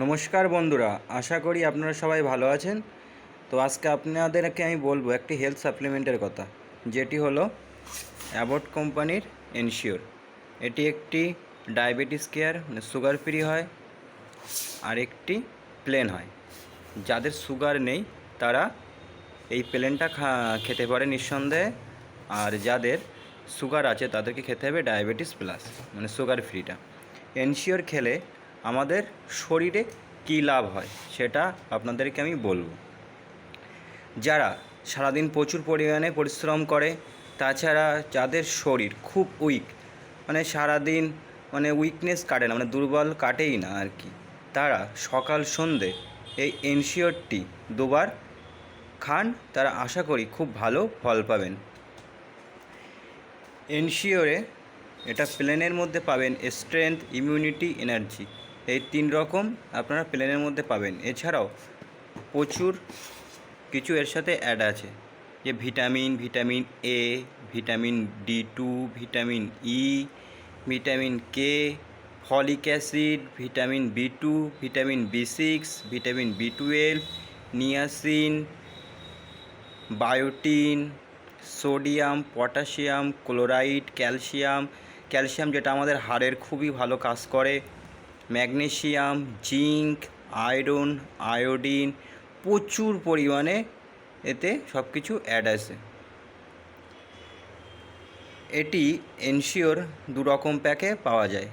নমস্কার বন্ধুরা, আশা করি আপনারা সবাই ভালো আছেন। তো আজকে আপনাদেরকে আমি বলবো একটি হেলথ সাপ্লিমেন্টের কথা, যেটি হলো অ্যাবট কোম্পানির এনশিওর। এটি একটি ডায়াবেটিস কেয়ার, মানে সুগার ফ্রি হয়, আর একটি প্লেন হয়। যাদের সুগার নেই তারা এই প্লেনটা খেতে পারে নিঃসন্দেহে, আর যাদের সুগার আছে তাদেরকে খেতে হবে ডায়াবেটিস প্লাস, মানে সুগার ফ্রিটা। এনশিওর খেলে আমাদের শরীরে কী লাভ হয় সেটা আপনাদেরকে আমি বলবো। যারা সারাদিন প্রচুর পরিমাণে পরিশ্রম করে, তাছাড়া যাদের শরীর খুব উইক, মানে সারাদিন উইকনেস কাটে না, মানে দুর্বল কাটেই না আর কি, তারা সকাল সন্ধে এই এনশিওরটি দুবার খান, তারা আশা করি খুব ভালো ফল পাবেন। এনশিওরে এটা প্লেনের মধ্যে পাবেন স্ট্রেংথ, ইমিউনিটি, এনার্জি, এই 3 রকম আপনারা প্লেনের মধ্যে পাবেন। এছাড়াও প্রচুর কিছু এর সাথে অ্যাড আছে, যে vitamin A, vitamin D2, vitamin E, vitamin K, folic acid, vitamin B2, vitamin B6, vitamin B12, niacin, বায়োটিন, sodium, potassium, chloride, calcium যেটা আমাদের হাড়ের খুবই ভালো কাজ করে, ম্যাগনেসিয়াম, জিঙ্ক, আয়রন, আয়োডিন, প্রচুর পরিমাণে এতে সব কিছু অ্যাড আছে। এটি এনশিওর 2 রকম প্যাকে পাওয়া যায়।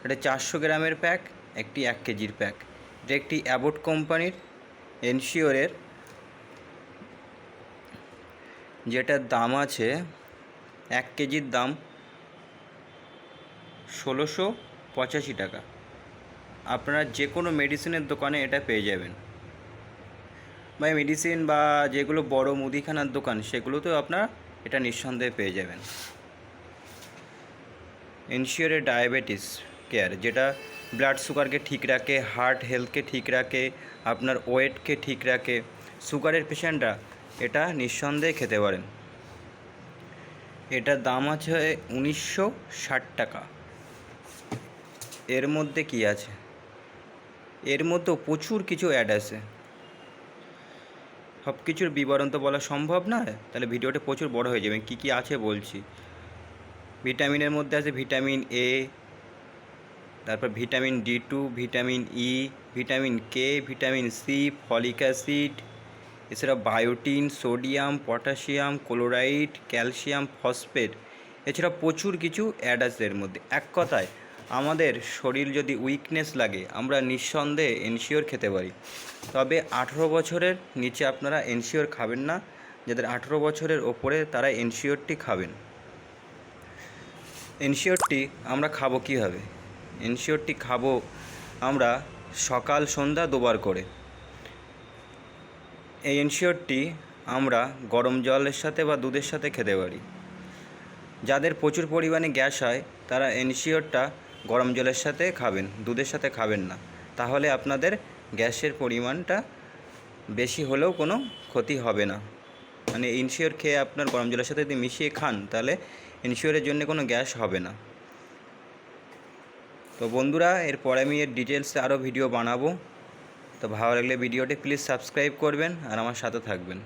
এটা 400 গ্রামের প্যাক, একটি 1 কেজির প্যাক। এটা একটি অ্যাবট কোম্পানির এনশিওরের, যেটার দাম আছে 1 কেজির দাম 1685 টাকা। আপনারা যে কোনো মেডিসিনের দোকানে এটা পেয়ে যাবেন, বা মেডিসিন বা যেগুলো বড় মুদিখানার দোকান সেগুলোতেও আপনারা এটা নিঃসন্দেহে পেয়ে যাবেন। এনশিওরের ডায়াবেটিস কেয়ার, যেটা ব্লাড সুগারকে ঠিক রাখে, হার্ট হেলথকে ঠিক রাখে, আপনার ওয়েটকে ঠিক রাখে। সুগারের পেশেন্টরা এটা নিঃসন্দেহে খেতে পারেন। এটার দাম আছে 1960 টাকা। এর মধ্যে কি আছে? এর মধ্যেও প্রচুর কিছু অ্যাড আছে, সব কিছুর বিবরণ তো বলা সম্ভব নয়, তাহলে ভিডিওটা প্রচুর বড় হয়ে যাবে। কী কী আছে বলছি। ভিটামিনের মধ্যে আছে ভিটামিন এ, তারপর vitamin D2, vitamin E, vitamin K, vitamin C, folic acid, এছাড়া biotin, sodium, potassium, chloride, calcium, phosphate, এছাড়া প্রচুর কিছু অ্যাড আছে এর মধ্যে। এক কথায় আমাদের শরীর যদি উইকনেস লাগে আমরা নিঃসন্দেহে এনশিওর খেতে পারি। তবে 18 বছরের নিচে আপনারা এনশিওর খাবেন না, যাদের 18 বছরের ওপরে তারা এনশিওরটি খাবেন। এনশিওরটি আমরা খাবো কীভাবে? এনশিওরটি খাবো আমরা সকাল সন্ধ্যা 2 বার করে। এই এনশিওরটি আমরা গরম জলের সাথে বা দুধের সাথে খেতে পারি। যাদের প্রচুর পরিমাণে গ্যাস হয় তারা এনশিওরটা গরম জলের সাথে খাবেন, দুধের সাথে খাবেন না, তাহলে আপনাদের গ্যাসের পরিমাণটা বেশি হলেও কোনো ক্ষতি হবে না। মানে এনশিওর খেয়ে আপনার গরম জলের সাথে যদি মিশিয়ে খান তাহলে এনশিওরের জন্য কোনো গ্যাস হবে না। তো বন্ধুরা, এরপরে আমি এর ডিটেলসে আরও ভিডিও বানাবো। তো ভালো লাগলে ভিডিওটি প্লিজ সাবস্ক্রাইব করবেন আর আমার সাথে থাকবেন।